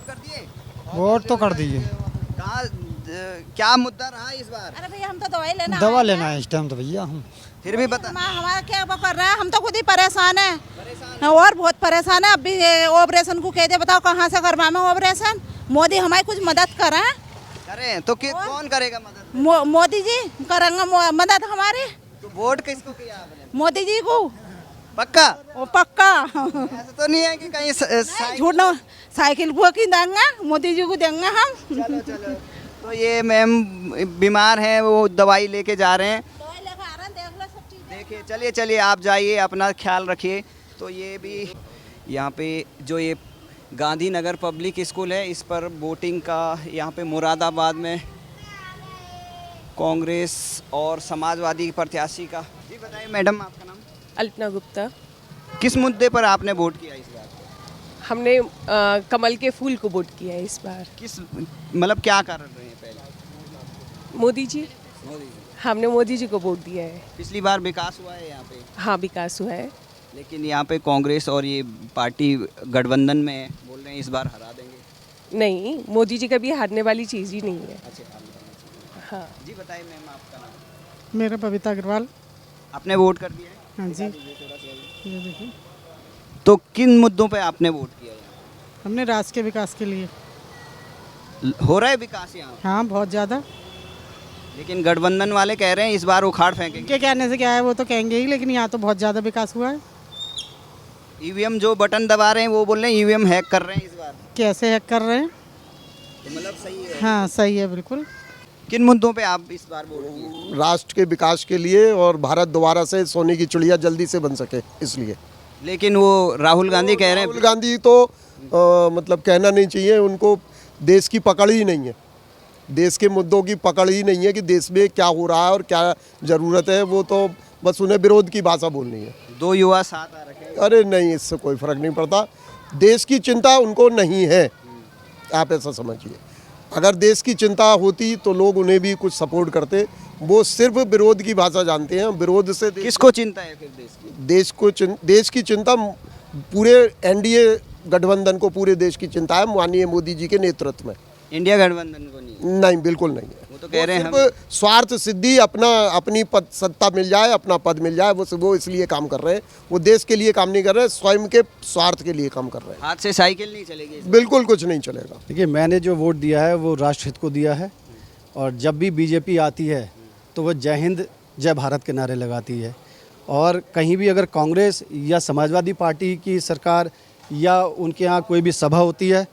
Vote कर दिए? Vote तो कर दीजिए। कहाँ क्या मुद्दा रहा इस बार? अरे भैया हम तो दवाई लेना दवा आए लेना हैं। है इस टाइम तो भैया हम। फिर भी बता। हमारा क्या वो कर रहा है, हम तो खुद ही परेशान है और बहुत परेशान है। अभी ऑपरेशन को कह दे, बताओ कहाँ से करवाएं ऑपरेशन। मोदी हमारी कुछ मदद करें। करें तो कौन करेगा मदद? मोदी जी करेंगे मदद हमारी। तो वोट किसको किया आपने? मोदी जी को पक्का? वो पक्का। ऐसा तो नहीं है कि कहीं झूठ ना, साइकिल को की देंगे, मोदी जी को देंगे हम। चलो चलो। तो ये मैम बीमार हैं, वो दवाई लेके जा रहे हैं। दवाई लेकर आ रहे हैं, देख लो सब चीज़। देखिए चलिए चलिए आप जाइए, अपना ख्याल रखिए। तो ये भी यहाँ पे जो ये गांधीनगर पब्लिक स्कूल है, इस पर वोटिंग का यहाँ पे मुरादाबाद में कांग्रेस और समाजवादी प्रत्याशी का। जी बताइए मैडम, आपका नाम? अल्पना गुप्ता। किस मुद्दे पर आपने वोट किया इस बार? हमने कमल के फूल को वोट किया है इस बार। किस मतलब क्या कारण रहे हैं पहले? मोदी जी, हमने मोदी जी को वोट दिया है। पिछली बार विकास हुआ है यहाँ पे, हाँ विकास हुआ है। लेकिन यहाँ पे कांग्रेस और ये पार्टी गठबंधन में है, बोल रहे हैं इस बार हरा देंगे। नहीं, मोदी जी कभी हारने वाली चीज़ ही नहीं है। अच्छा हाँ जी बताइए मैम, आपका नाम? मेरा बबीता अग्रवाल। आपने वोट कर दिया है? हाँ जी, ये देखिए तो किन मुद्दों पे आपने वोट किया यहाँ? हमने राष्ट्र के विकास के लिए। हो रहा है विकास यहाँ, हाँ बहुत ज़्यादा। लेकिन गठबंधन वाले कह रहे हैं इस बार उखाड़ फेंकेंगे। इनके कहने से क्या है, वो तो कहेंगे ही, लेकिन यहाँ तो बहुत ज़्यादा विकास हुआ है। ईवीएम जो बटन दबा रहे हैं वो बोल रहे हैं ईवीएम हैक कर रहे हैं इस बार। कैसे हैक कर रहे हैं? तो मतलब सही है। हाँ सही है बिल्कुल। किन मुद्दों पे आप इस बार वोट किए? राष्ट्र के विकास के लिए और भारत दोबारा से सोने की चिड़िया जल्दी से बन सके इसलिए। लेकिन वो राहुल गांधी कह रहे हैं। राहुल गांधी तो मतलब कहना नहीं चाहिए, उनको देश की पकड़ ही नहीं है, देश के मुद्दों की पकड़ ही नहीं है कि देश में क्या हो रहा है और क्या ज़रूरत है। वो तो बस उन्हें विरोध की भाषा बोलनी है। दो युवा साथ आ रखे हैं। अरे नहीं, इससे कोई फर्क नहीं पड़ता। देश की चिंता उनको नहीं है, आप ऐसा समझिए। अगर देश की चिंता होती तो लोग उन्हें भी कुछ सपोर्ट करते। वो सिर्फ विरोध की भाषा जानते हैं। विरोध से किसको चिंता है फिर देश की? देश की चिंता पूरे एनडीए गठबंधन को पूरे देश की चिंता है, माननीय मोदी जी के नेतृत्व में। इंडिया गठबंधन को नहीं? नहीं, बिल्कुल नहीं है। वो तो कह रहे हैं हम सिर्फ स्वार्थ सिद्धि, अपनी सत्ता मिल जाए, अपना पद मिल जाए, वो इसलिए काम कर रहे हैं। वो देश के लिए काम नहीं कर रहे, स्वयं के स्वार्थ के लिए काम कर रहे हैं। हाथ से साइकिल नहीं चलेगी इस बार। बिल्कुल कुछ नहीं चलेगा। देखिए, मैंने जो वोट दिया है वो राष्ट्रहित को दिया है, और जब भी बीजेपी आती है तो वह जय हिंद जय भारत के नारे लगाती है। और कहीं भी अगर कांग्रेस या समाजवादी पार्टी की सरकार या उनके यहाँ कोई भी सभा होती है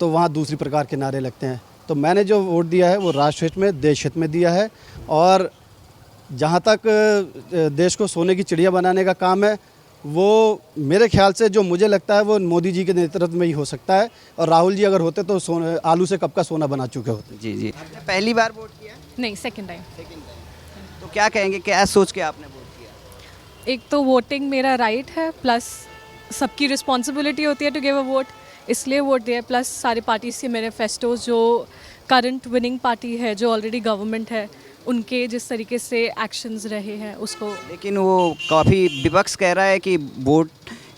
तो वहाँ दूसरी प्रकार के नारे लगते हैं। तो मैंने जो वोट दिया है वो राष्ट्रहित में, देश हित में दिया है। और जहाँ तक देश को सोने की चिड़िया बनाने का काम है, वो मेरे ख्याल से जो मुझे लगता है वो मोदी जी के नेतृत्व में ही हो सकता है। और राहुल जी अगर होते तो आलू से कब का सोना बना चुके होते। जी जी। आपने पहली बार वोट किया? नहीं, सेकंड टाइम। तो क्या कहेंगे, क्या सोच के आपने वोट किया? एक तो वोटिंग मेरा राइट है, प्लस सबकी रिस्पॉन्सिबिलिटी होती है टू गिव अ वोट, इसलिए वोट दिया। प्लस सारे पार्टीज के मैनिफेस्टोज, जो करंट विनिंग पार्टी है, जो ऑलरेडी गवर्नमेंट है, उनके जिस तरीके से एक्शंस रहे हैं उसको। लेकिन वो काफ़ी विपक्ष कह रहा है कि वोट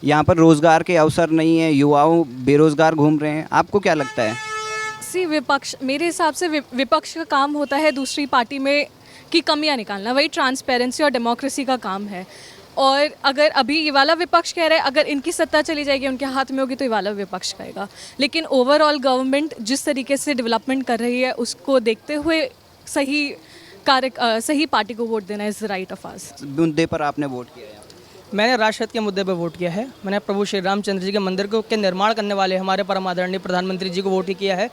यहाँ पर रोज़गार के अवसर नहीं है, युवाओं बेरोज़गार घूम रहे हैं। आपको क्या लगता है? विपक्ष, मेरे हिसाब से विपक्ष का काम होता है दूसरी पार्टी में की कमियां निकालना, वही ट्रांसपेरेंसी और डेमोक्रेसी का काम है। और अगर अभी ये वाला विपक्ष कह रहा है अगर इनकी सत्ता चली जाएगी, उनके हाथ में होगी, तो ये वाला विपक्ष कहेगा। लेकिन ओवरऑल गवर्नमेंट जिस तरीके से डेवलपमेंट कर रही है उसको देखते हुए सही पार्टी को वोट देना is the right of us. मुद्दे पर आपने वोट किया है? मैंने राष्ट्रहित के मुद्दे पर वोट किया है। मैंने प्रभु श्री रामचंद्र जी के मंदिर के निर्माण करने वाले हमारे परम आदरणीय प्रधानमंत्री जी को वोट ही किया है।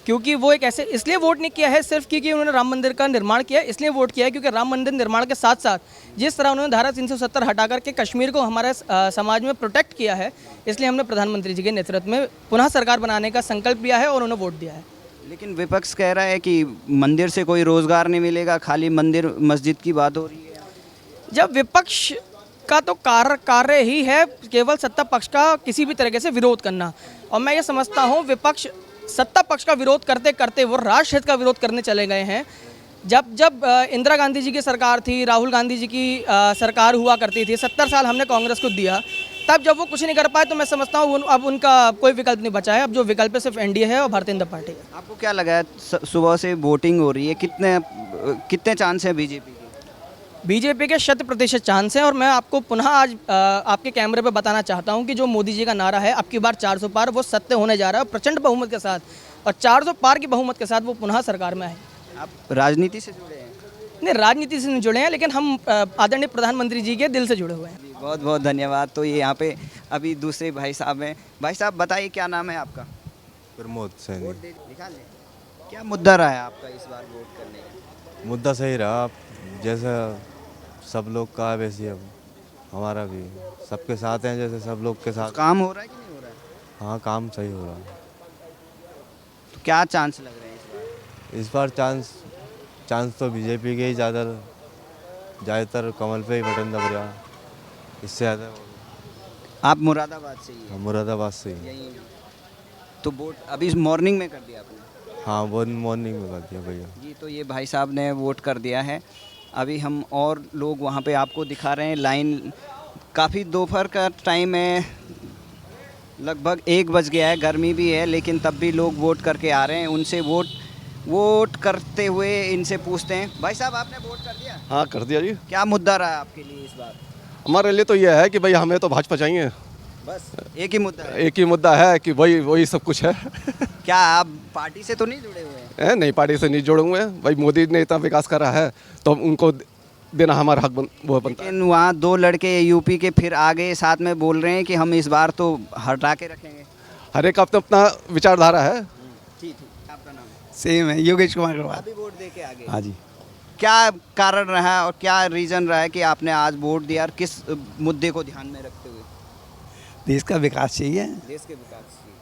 क्योंकि वो एक ऐसे, इसलिए वोट नहीं किया है सिर्फ क्योंकि उन्होंने राम मंदिर का निर्माण किया, इसलिए वोट किया है क्योंकि राम मंदिर निर्माण के साथ साथ जिस तरह उन्होंने धारा 370 हटा करके कश्मीर को हमारे समाज में प्रोटेक्ट किया है, इसलिए हमने प्रधानमंत्री जी के नेतृत्व में पुनः सरकार बनाने का संकल्प लिया है और उन्हें वोट दिया है। लेकिन विपक्ष कह रहा है कि मंदिर से कोई रोज़गार नहीं मिलेगा, खाली मंदिर मस्जिद की बात हो रही है। जब विपक्ष का तो कार्य ही है केवल सत्ता पक्ष का किसी भी तरीके से विरोध करना, और मैं ये समझता हूँ विपक्ष सत्ता पक्ष का विरोध करते करते वो राष्ट्रहित का विरोध करने चले गए हैं। जब इंदिरा गांधी जी की सरकार थी, राहुल गांधी जी की सरकार हुआ करती थी, 70 साल हमने कांग्रेस को दिया, तब जब वो कुछ नहीं कर पाए तो मैं समझता हूँ अब उनका कोई विकल्प नहीं बचा है। अब जो विकल्प है सिर्फ एनडीए है और भारतीय जनता पार्टी है। आपको क्या लगा है सुबह से वोटिंग हो रही है, कितने चांस है बीजेपी के? बीजेपी के 100% चांस हैं। और मैं आपको पुनः आज आपके कैमरे पे बताना चाहता हूं कि जो मोदी जी का नारा है अब की बार 400 पार, वो सत्य होने जा रहा है प्रचंड बहुमत के साथ। और 400 पार की बहुमत के साथ वो पुनः सरकार में आए। आप राजनीति से जुड़े हैं? नहीं, राजनीति से नहीं जुड़े हैं, लेकिन हम आदरणीय प्रधानमंत्री जी के दिल से जुड़े हुए हैं। बहुत बहुत धन्यवाद। तो ये यहाँ पे अभी दूसरे भाई साहब हैं। भाई साहब बताइए क्या नाम है आपका? प्रमोद सैनी। निकाल लें। क्या मुद्दा रहा है आपका इस बार वोट करने का? मुद्दा सही रहा, जैसा सब लोग का है वैसे अब हमारा भी सबके साथ हैं, जैसे सब लोग के साथ। काम हो रहा है कि नहीं हो रहा है? हाँ, काम सही हो रहा है। तो क्या चांस लग रहे हैं इस बार? चांस तो बीजेपी के ही ज़्यादातर कमल पे ही बटन दब रहा, इससे ज़्यादा। आप मुरादाबाद से ही हैं? मुरादाबाद से ही। यहीं तो वोट अभी मॉर्निंग में कर दिया आपने? हाँ, वो मॉर्निंग में कर दिया भैया जी। तो ये भाई साहब ने वोट कर दिया है। अभी हम और लोग वहाँ पे आपको दिखा रहे हैं। लाइन काफ़ी दोपहर का टाइम है, लगभग 1 बज गया है, गर्मी भी है, लेकिन तब भी लोग वोट करके आ रहे हैं। उनसे वोट करते हुए इनसे पूछते हैं। भाई साहब आपने वोट कर दिया? हाँ, कर दिया जी। क्या मुद्दा रहा है आपके लिए इस बार? हमारे लिए तो यह है कि भाई हमें तो भाजपा चाहिए। बस एक ही मुद्दा है? एक ही मुद्दा है कि वही सब कुछ है। क्या आप पार्टी से तो नहीं जुड़े हुए हैं? नहीं, पार्टी से नहीं जुड़े हुए हैं भाई। मोदी ने इतना विकास करा है तो उनको देना हमारा हक वो बनता है। लेकिन वहाँ 2 लड़के यूपी के फिर आगे साथ में बोल रहे हैं कि हम इस बार तो हटा के रखेंगे। हर एक अपना अपना विचारधारा है। ठीक। आपका नाम? सेम है, योगेश कुमार अग्रवाल। अभी वोट दे के आगे? हाँ जी। क्या कारण रहा और क्या रीज़न रहा है कि आपने आज वोट दिया, और किस मुद्दे को ध्यान में रखते हुए? देश का विकास चाहिए। देश के विकास चाहिए।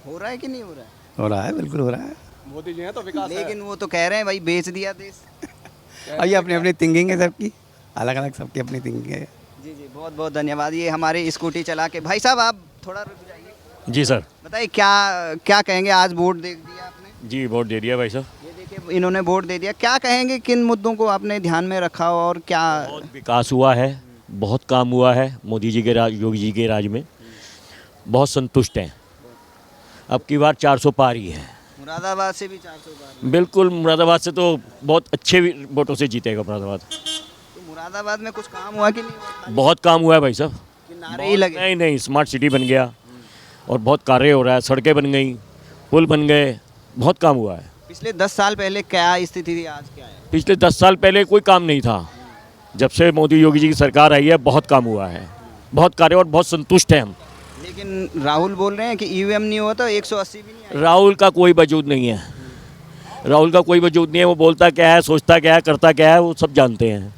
हो रहा है कि नहीं हो रहा है? हो रहा है, बिल्कुल हो रहा है। मोदी जी हैं तो विकास है। लेकिन वो तो कह रहे हैं भाई बेच दिया देश। और ये अपनी अपनी थिंकिंग है सबकी, अलग अलग सबकी अपनी थिंकिंग है। जी जी, बहुत बहुत धन्यवाद। ये हमारे स्कूटी चला के भाई साहब, आप थोड़ा रुक जाइए। जी सर। बताइए क्या कहेंगे? आज वोट दे दिया आपने? जी, वोट दे दिया भाई साहब। ये देखिए इन्होंने वोट दे दिया। क्या कहेंगे, किन मुद्दों को आपने ध्यान में रखा और क्या? बहुत विकास हुआ है, बहुत काम हुआ है मोदी जी के राज, योगी जी के राज में। बहुत संतुष्ट हैं। अब की बार 400 पार ही है। मुरादाबाद से भी 400 पार? बिल्कुल, मुरादाबाद से तो बहुत अच्छे वोटों से जीतेगा मुरादाबाद। तो मुरादाबाद में कुछ काम हुआ कि नहीं हुआ? बहुत काम हुआ है भाई साहब। कि नारे ही लगे? नहीं, स्मार्ट सिटी बन गया और बहुत कार्य हो रहा है। सड़कें बन गई, पुल बन गए, बहुत काम हुआ है। पिछले 10 साल पहले क्या स्थिति थी, आज क्या है? पिछले 10 साल पहले कोई काम नहीं था। जब से मोदी योगी जी की सरकार आई है बहुत काम हुआ है, बहुत कार्य, और बहुत संतुष्ट हैं हम। लेकिन राहुल बोल रहे हैं कि ईवीएम नहीं हुआ तो 180 भी नहीं आया। राहुल का कोई वजूद नहीं है। राहुल का कोई वजूद नहीं है। वो बोलता क्या है, सोचता क्या है, करता क्या है, वो सब जानते हैं।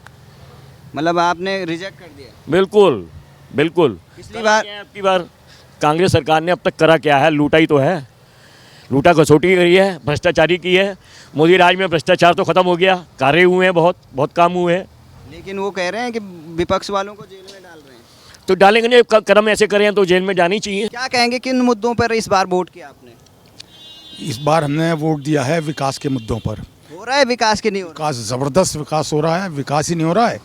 मतलब आपने रिजेक्ट कर दिया? बिल्कुल बिल्कुल। पिछली बार आपकी बार कांग्रेस सरकार ने अब तक करा क्या है? लूटा ही तो है। लूटा कसौटी करी है, भ्रष्टाचारी की है। मोदी राज में भ्रष्टाचार तो खत्म हो गया, कार्य हुए हैं, बहुत काम हुए हैं। लेकिन वो कह रहे हैं कि विपक्ष वालों को जेल में डाल रहे हैं। तो डालेंगे नहीं, कर्म ऐसे करें तो जेल में जानी चाहिए। क्या कहेंगे, किन मुद्दों पर इस बार वोट किया आपने? इस बार हमने वोट दिया है विकास के मुद्दों पर। हो रहा है विकास कि नहीं हो रहा? विकास, ज़बरदस्त विकास हो रहा है। विकास ही नहीं हो रहा है।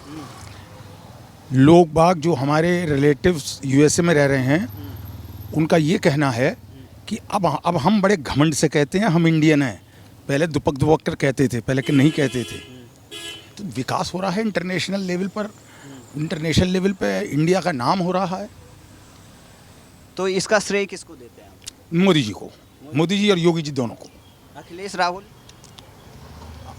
लोग बाग जो हमारे रिलेटिव्स यूएसए में रह रहे हैं, उनका ये कहना है कि अब हम बड़े घमंड से कहते हैं हम इंडियन हैं। पहले दुपक कर कहते थे, पहले कि नहीं कहते थे। तो विकास हो रहा है इंटरनेशनल लेवल पर। इंटरनेशनल लेवल पे इंडिया का नाम हो रहा है। तो इसका श्रेय किसको देते हैं आप? मोदी जी को, मोदी जी और योगी जी दोनों को। अखिलेश राहुल?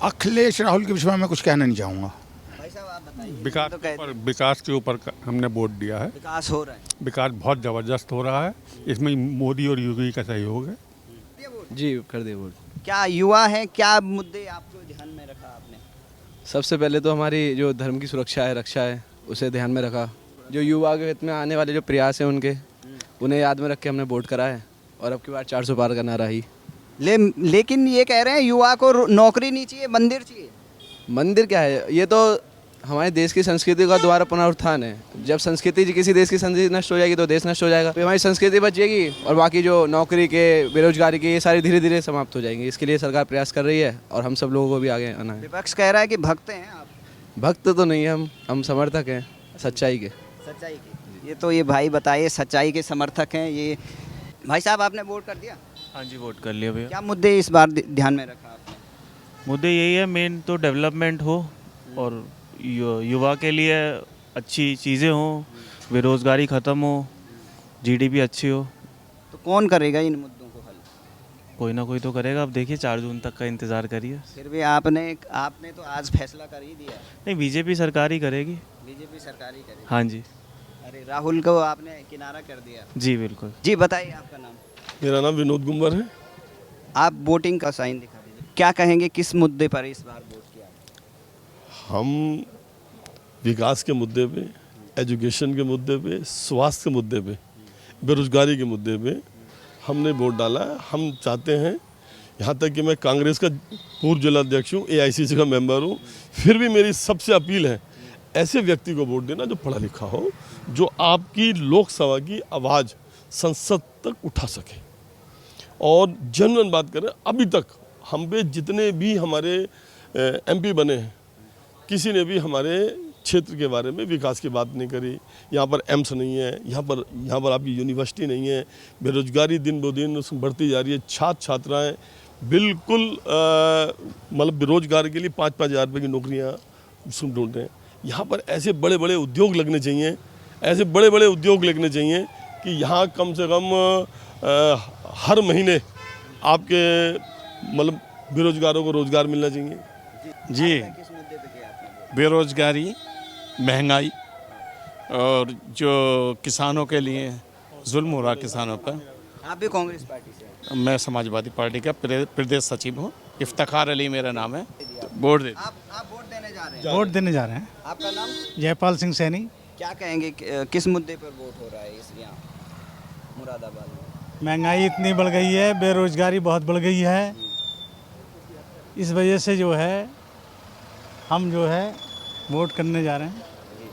अखिलेश राहुल के विषय में मैं कुछ कहना नहीं चाहूँगा। भाई साहब आप बताइए। विकास के ऊपर हमने वोट दिया है। विकास हो रहा है? विकास बहुत ज़बरदस्त हो रहा है। इसमें मोदी और योगी का सहयोग है। जी, कर दे वोट। क्या युवा है, क्या मुद्दे आपको ध्यान में रखा आपने? सबसे पहले तो हमारी जो धर्म की सुरक्षा है, रक्षा है, उसे ध्यान में रखा। जो युवा के हित में आने वाले जो प्रयास हैं उनके, उन्हें याद में रख के हमने वोट करा है। और अब की बार 400 पार का नारा ही। लेकिन ये कह रहे हैं युवा को नौकरी नहीं चाहिए, मंदिर चाहिए। मंदिर क्या है? ये तो हमारे देश की संस्कृति का दोबारा पुनरुत्थान है। जब संस्कृति, किसी देश की संस्कृति नष्ट हो जाएगी तो देश नष्ट हो जाएगा। तो हमारी संस्कृति बचेगी और बाकी जो नौकरी के, बेरोजगारी के, ये सारी धीरे धीरे समाप्त हो जाएंगी। इसके लिए सरकार प्रयास कर रही है और हम सब लोगों को भी आगे आना है। विपक्ष कह रहा है कि भक्त हैं आप। भक्त तो नहीं है हम समर्थक हैं सच्चाई के। सच्चाई के। ये तो ये भाई बताइए, सच्चाई के समर्थक हैं ये। भाई साहब आपने वोट कर दिया? हाँ जी, वोट कर लिया भैया। क्या मुद्दे इस बार ध्यान में रखा आपने? मुद्दे यही है, मेन तो डेवलपमेंट हो और युवा के लिए अच्छी चीज़ें हों, बेरोज़गारी ख़त्म हो, जीडीपी अच्छी हो। तो कौन करेगा इन मुद्दों को हल? कोई ना कोई तो करेगा। अब देखिए 4 जून तक का इंतज़ार करिए। फिर भी आपने तो आज फैसला कर ही दिया। नहीं, बीजेपी सरकार ही करेगी। बीजेपी सरकार ही करेगी? हाँ जी। अरे राहुल को आपने किनारा कर दिया। जी बिल्कुल। जी बताइए आपका नाम? मेरा नाम विनोद गुम्बर है। आप वोटिंग का साइन दिखा दीजिए। क्या कहेंगे, किस मुद्दे पर इस बार वोट किया? हम विकास के मुद्दे पे, एजुकेशन के मुद्दे पे, स्वास्थ्य के मुद्दे पे, बेरोजगारी के मुद्दे पे हमने वोट डाला है। हम चाहते हैं, यहाँ तक कि मैं कांग्रेस का पूर्व जिला अध्यक्ष हूँ, AICC का मेंबर हूँ, फिर भी मेरी सबसे अपील है ऐसे व्यक्ति को वोट देना जो पढ़ा लिखा हो, जो आपकी लोकसभा की आवाज़ संसद तक उठा सके। और जनरल बात करें, अभी तक हम पे जितने भी हमारे MP बने हैं, किसी ने भी हमारे क्षेत्र के बारे में विकास की बात नहीं करी। यहाँ पर एम्स नहीं है, यहाँ पर आपकी यूनिवर्सिटी नहीं है, बेरोजगारी दिन ब दिन बढ़ती जा रही है, छात्र छात्राएँ बिल्कुल मतलब बेरोजगार के लिए 5-5 हज़ार रुपये की नौकरियाँ ढूंढ रहे हैं। यहाँ पर ऐसे बड़े बड़े उद्योग लगने चाहिए, ऐसे बड़े बड़े उद्योग लगने चाहिए कि यहाँ कम से कम हर महीने आपके मतलब बेरोजगारों को रोजगार मिलना चाहिए। जी, बेरोजगारी, महंगाई और जो किसानों के लिए जुल्म हो रहा किसानों पर। आप भी कांग्रेस पार्टी से हैं? मैं समाजवादी पार्टी का प्रदेश सचिव हूँ। इफ्तिखार अली मेरा नाम है। वोट दे। आप वोट देने जा रहे हैं? वोट देने जा रहे हैं। आपका नाम? जयपाल सिंह सैनी। क्या कहेंगे, किस मुद्दे पर वोट हो रहा है इस यहाँ मुरादाबाद में? महंगाई इतनी बढ़ गई है, बेरोजगारी बहुत बढ़ गई है, इस वजह से जो है हम जो है वोट करने जा रहे हैं।